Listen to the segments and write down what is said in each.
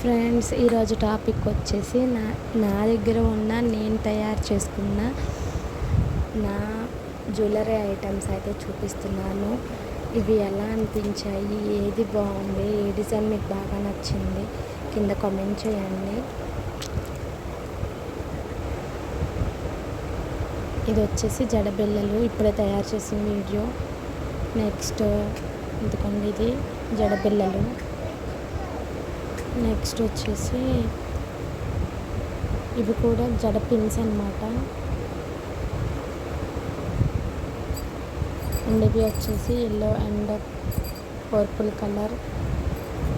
Friends, ఈరోజు topic వచ్చేసి నా దగ్గర ఉన్న నేను తయారు చేసుకున్న నా జ్యువెలరీ ఐటమ్స్ అయితే చూపిస్తున్నాను. ఇవి ఎలా అనిపించాయి, ఏది బాగుంది, ఏ డిజైన్ మీకు బాగా నచ్చింది కింద కామెంట్ చేయండి. ఇది వచ్చేసి జడబిళ్ళలు, ఇప్పుడే తయారు చేసిన వీడియో. నెక్స్ట్ ఎందుకండి ఇది జడబిళ్ళలు. నెక్స్ట్ వచ్చేసి ఇవి కూడా జడ పిన్స్ అన్నమాట. అండ్ ఇవి వచ్చేసి yellow and purple colour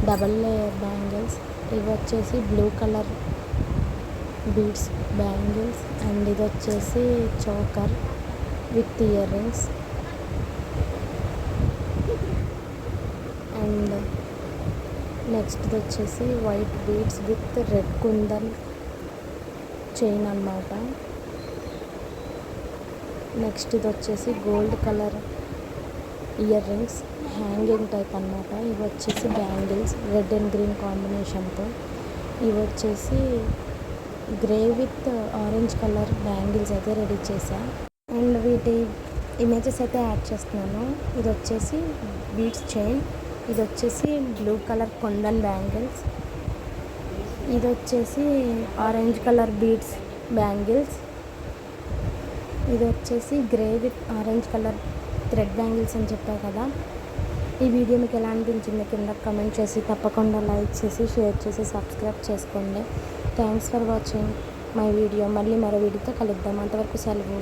double layer bangles. ఇవి వచ్చేసి blue colour beads bangles. And ఇది వచ్చేసి choker with earrings. And next వచ్చేసి white beads with red kundan chain అన్నమాట. నెక్స్ట్ ఇది వచ్చేసి gold colour earrings hanging type అన్నమాట. ఇవి వచ్చేసి బ్యాంగిల్స్ రెడ్ అండ్ గ్రీన్ కాంబినేషన్తో. ఇవి వచ్చేసి grey with orange colour bangles అయితే రెడీ చేశా. అండ్ వీటి ఇమేజెస్ అయితే యాడ్ చేస్తున్నాను. ఇది వచ్చేసి బీడ్స్ చైన్, ఇది వచ్చేసి బ్లూ కలర్ కుందన్ బ్యాంగిల్స్, ఇది వచ్చేసి ఆరెంజ్ కలర్ బీడ్స్ బ్యాంగిల్స్, ఇది వచ్చేసి grey with orange colour thread bangles అని చెప్పాను కదా. ఈ వీడియో మీకు ఎలా అనిపించింది కింద కమెంట్ చేసి తప్పకుండా లైక్ చేసి షేర్ చేసి సబ్స్క్రైబ్ చేసుకోండి. Thanks for watching my video. మళ్ళీ మరో వీడియోతో కలుద్దాం. అంతవరకు సెలవు.